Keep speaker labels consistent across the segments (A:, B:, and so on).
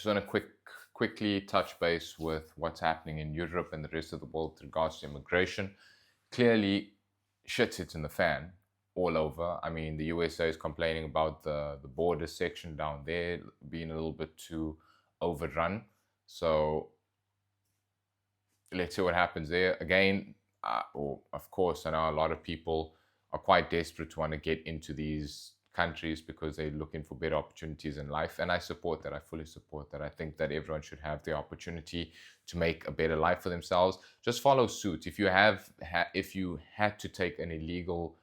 A: Just want to quickly touch base with what's happening in Europe and the rest of the world with regards to immigration. Clearly, shit's hitting the fan all over. I mean, the USA is complaining about the border section down there being a little bit too overrun. So let's see what happens there. Again, of course, I know a lot of people are quite desperate to want to get into these countries because they're looking for better opportunities in life. And I support that. I fully support that. I think that everyone should have the opportunity to make a better life for themselves. Just follow suit. If you had to take an illegal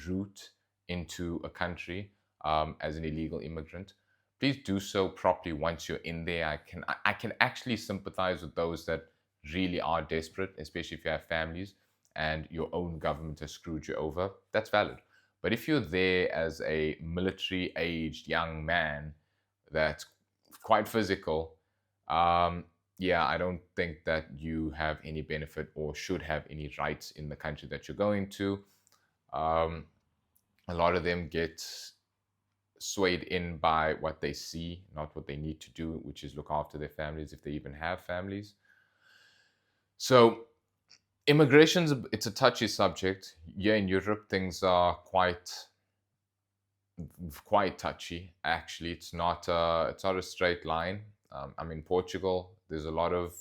A: route into a country as an illegal immigrant, please do so properly once you're in there. I can actually sympathize with those that really are desperate, especially if you have families and your own government has screwed you over. That's valid. But if you're there as a military aged young man that's quite physical, yeah, I don't think that you have any benefit or should have any rights in the country that you're going to. A lot of them get swayed in by what they see, not what they need to do, which is look after their families if they even have families. So immigration's it's a touchy subject. Yeah, in Europe things are quite touchy. Actually, it's not a straight line. I'm in Portugal. There's a lot of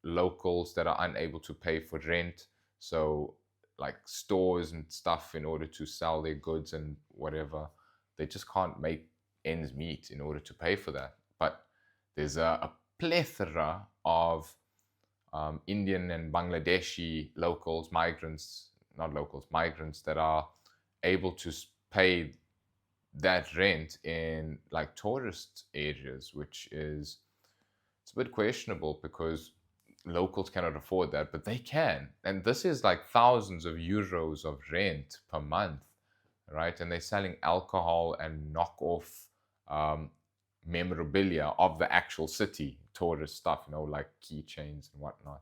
A: locals that are unable to pay for rent. So like stores and stuff, in order to sell their goods and whatever, they just can't make ends meet in order to pay for that. But there's a plethora of Indian and Bangladeshi migrants that are able to pay that rent in like tourist areas, which is it's a bit questionable because locals cannot afford that, but they can. And this is like thousands of euros of rent per month, right? And they're selling alcohol and knockoff um, memorabilia of the actual city, tourist stuff, like keychains and whatnot,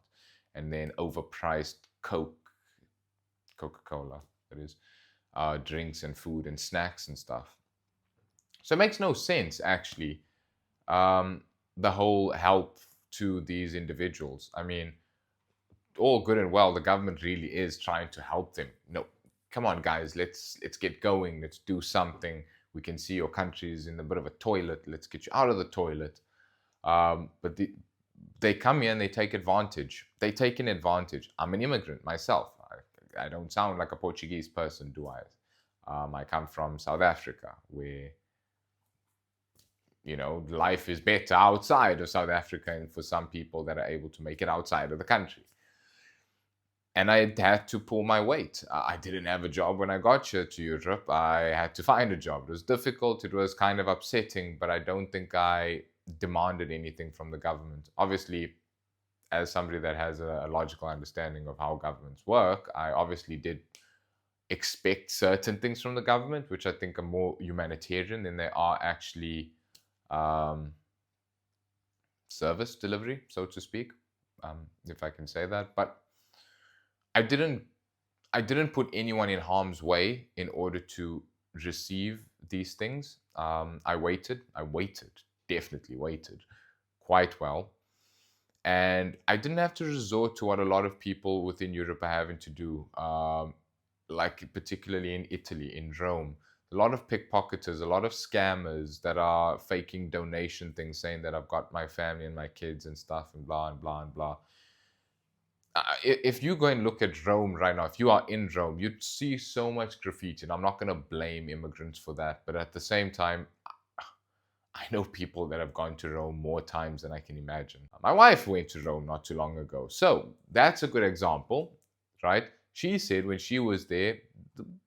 A: and then overpriced Coca-Cola, that is, drinks and food and snacks and stuff. So it makes no sense, actually, the whole help to these individuals. I mean, all good and well, the government really is trying to help them. No, come on, guys, let's get going. Let's do something. We can see your country is in a bit of a toilet. Let's get you out of the toilet. But they come here and they take advantage. They take an advantage. I'm an immigrant myself. I don't sound like a Portuguese person, do I? I come from South Africa, where life is better outside of South Africa, and for some people that are able to make it outside of the country. And I had to pull my weight. I didn't have a job when I got here to Europe. I had to find a job. It was difficult. It was kind of upsetting, but I don't think I demanded anything from the government. Obviously, as somebody that has a logical understanding of how governments work, I obviously did expect certain things from the government, which I think are more humanitarian than they are actually service delivery, so to speak, if I can say that. But I didn't put anyone in harm's way in order to receive these things. I definitely waited quite well. And I didn't have to resort to what a lot of people within Europe are having to do, like particularly in Italy, in Rome. A lot of pickpocketers, a lot of scammers that are faking donation things, saying that I've got my family and my kids and stuff and blah and blah and blah. If you go and look at Rome right now, if you are in Rome, you'd see so much graffiti. And I'm not going to blame immigrants for that. But at the same time, I know people that have gone to Rome more times than I can imagine. My wife went to Rome not too long ago. So that's a good example, right? She said when she was there,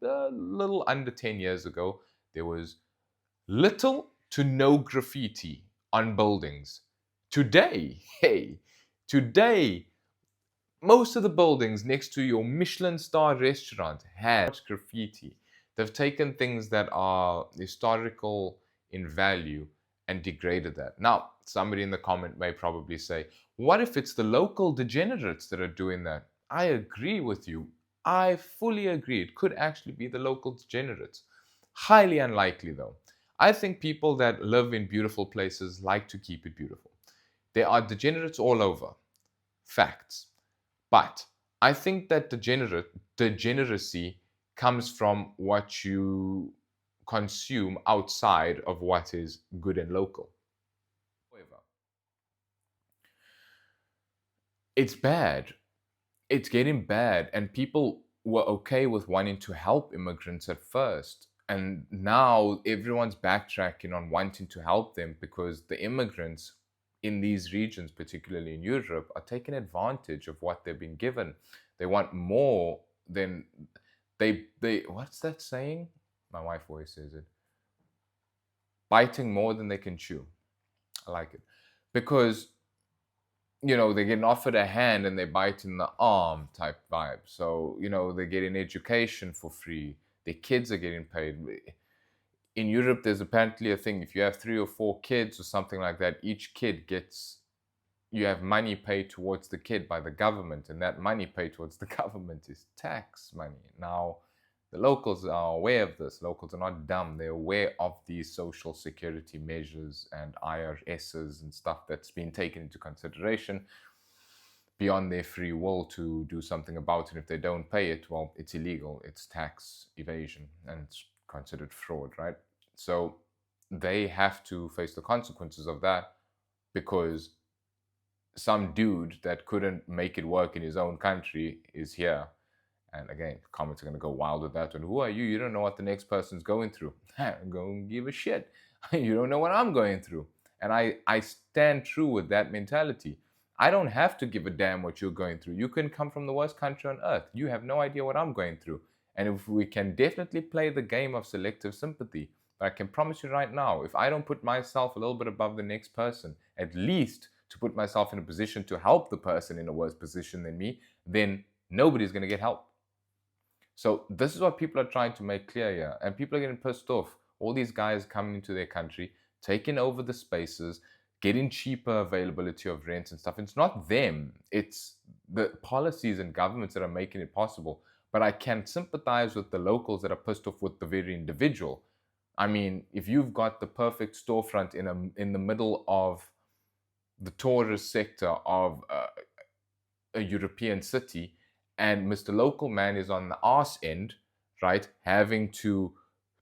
A: a little under 10 years ago, there was little to no graffiti on buildings. Today, most of the buildings next to your Michelin star restaurant have graffiti. They've taken things that are historical in value and degraded that. Now, somebody in the comment may probably say, what if it's the local degenerates that are doing that? I agree with you. I fully agree. It could actually be the local degenerates. Highly unlikely, though. I think people that live in beautiful places like to keep it beautiful. There are degenerates all over. Facts. But I think that degeneracy comes from what you consume outside of what is good and local. However, it's bad. It's getting bad, and people were okay with wanting to help immigrants at first. And now everyone's backtracking on wanting to help them because the immigrants in these regions, particularly in Europe, are taking advantage of what they've been given. They want more than they what's that saying? My wife always says it. Biting more than they can chew. I like it. Because they're getting offered a hand and they bite in the arm type vibe. So, they're getting education for free. Their kids are getting paid. In Europe, there's apparently a thing. If you have 3 or 4 kids or something like that, each kid you have money paid towards the kid by the government. And that money paid towards the government is tax money. Now, the locals are aware of this. Locals are not dumb. They're aware of these social security measures and IRSs and stuff that's been taken into consideration beyond their free will to do something about it. If they don't pay it, well, it's illegal. It's tax evasion and it's considered fraud, right? So they have to face the consequences of that because some dude that couldn't make it work in his own country is here. And again, comments are going to go wild with that. And who are you? You don't know what the next person's going through. Go give a shit. You don't know what I'm going through. And I stand true with that mentality. I don't have to give a damn what you're going through. You can come from the worst country on earth. You have no idea what I'm going through. And if we can definitely play the game of selective sympathy, but I can promise you right now, if I don't put myself a little bit above the next person, at least to put myself in a position to help the person in a worse position than me, then nobody's going to get help. So this is what people are trying to make clear here. And people are getting pissed off. All these guys coming into their country, taking over the spaces, getting cheaper availability of rents and stuff. It's not them. It's the policies and governments that are making it possible. But I can sympathize with the locals that are pissed off with the very individual. I mean, if you've got the perfect storefront in the middle of the tourist sector of a European city, and Mr. Local Man is on the arse end, right, having to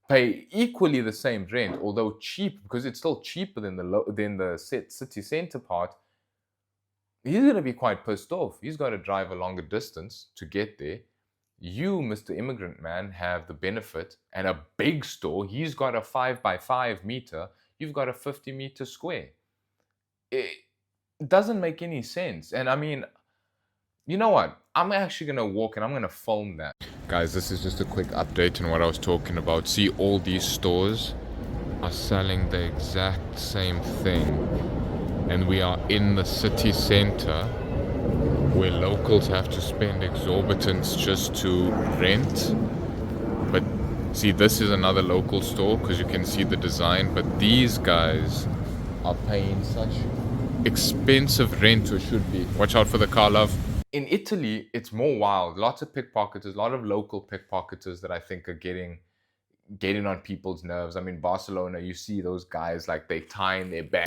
A: pay equally the same rent, although cheap, because it's still cheaper than the city center part, he's going to be quite pissed off. He's got to drive a longer distance to get there. You, Mr. Immigrant Man, have the benefit and a big store. He's got a 5x5 meter. You've got a 50-meter square. It doesn't make any sense. And I mean, you know what? I'm actually going to walk and I'm going to film that. Guys, this is just a quick update on what I was talking about. See, all these stores are selling the exact same thing. And we are in the city center where locals have to spend exorbitance just to rent. But see, this is another local store because you can see the design. But these guys are paying such expensive rent, or should be. Watch out for the car, love. In Italy, it's more wild. Lots of pickpocketers, a lot of local pickpocketers that I think are getting on people's nerves. I mean, Barcelona, you see those guys like they tie in their back.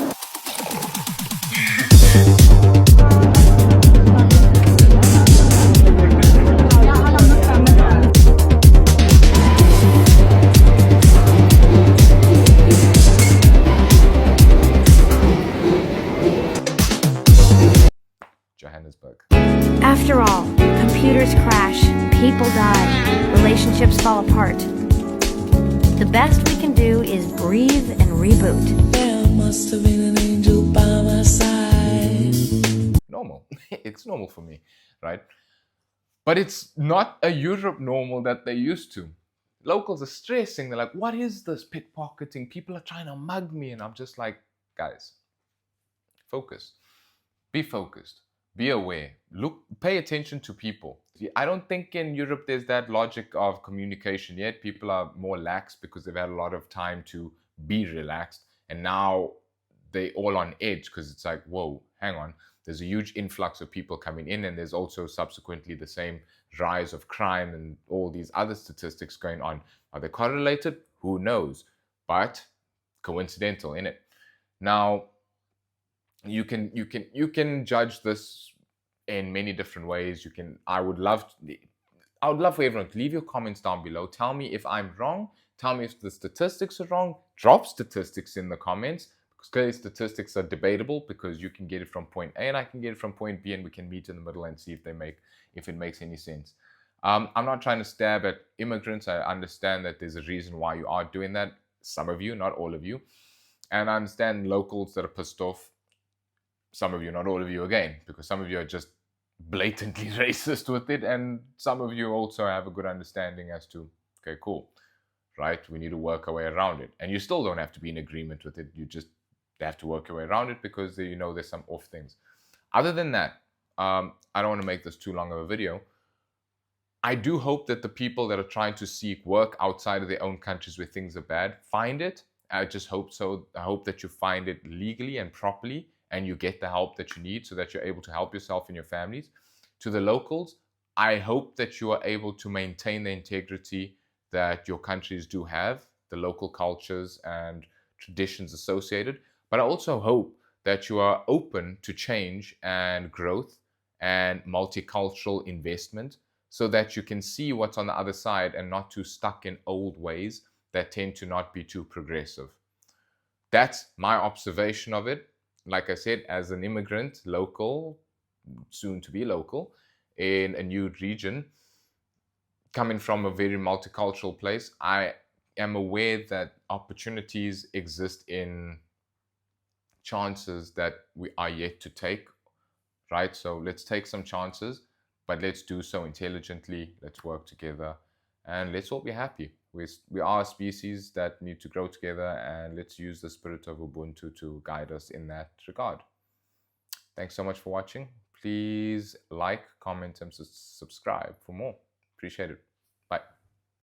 A: Johannesburg.
B: After all, computers crash, people die, relationships fall apart. The best we can do is breathe and reboot.
C: There must have been an angel by my side.
A: Normal. It's normal for me, right? But it's not a Europe normal that they're used to. Locals are stressing. They're like, what is this pickpocketing? People are trying to mug me. And I'm just like, guys, focus. Be focused. Be aware. Look, pay attention to people. I don't think in Europe there's that logic of communication yet. People are more lax because they've had a lot of time to be relaxed. And now they're all on edge because it's like, whoa, hang on. There's a huge influx of people coming in, and there's also subsequently the same rise of crime and all these other statistics going on. Are they correlated? Who knows? But coincidental, innit? Now, you can judge this in many different ways. I would love for everyone to leave your comments down below. Tell me if I'm wrong. Tell me if the statistics are wrong. Drop statistics in the comments, because clearly statistics are debatable, because you can get it from point A and I can get it from point B, and we can meet in the middle and see if it makes any sense. I'm not trying to stab at immigrants. I understand that there's a reason why you are doing that. Some of you, not all of you. And I understand locals that are pissed off. Some of you, not all of you again, because some of you are just blatantly racist with it, and some of you also have a good understanding as to, okay, cool, right, we need to work our way around it. And you still don't have to be in agreement with it, you just have to work your way around it, because there's some off things. Other than that, I don't want to make this too long of a video. I do hope that the people that are trying to seek work outside of their own countries where things are bad find it. I just hope so. I hope that you find it legally and properly, and you get the help that you need so that you're able to help yourself and your families. To the locals, I hope that you are able to maintain the integrity that your countries do have, the local cultures and traditions associated. But I also hope that you are open to change and growth and multicultural investment, so that you can see what's on the other side and not too stuck in old ways that tend to not be too progressive. That's my observation of it. Like I said, as an immigrant, local, soon to be local, in a new region, coming from a very multicultural place, I am aware that opportunities exist in chances that we are yet to take, right? So let's take some chances, but let's do so intelligently. Let's work together, and let's all be happy. We are a species that need to grow together, and let's use the spirit of Ubuntu to guide us in that regard. Thanks so much for watching. Please like, comment, and subscribe for more. Appreciate it. Bye.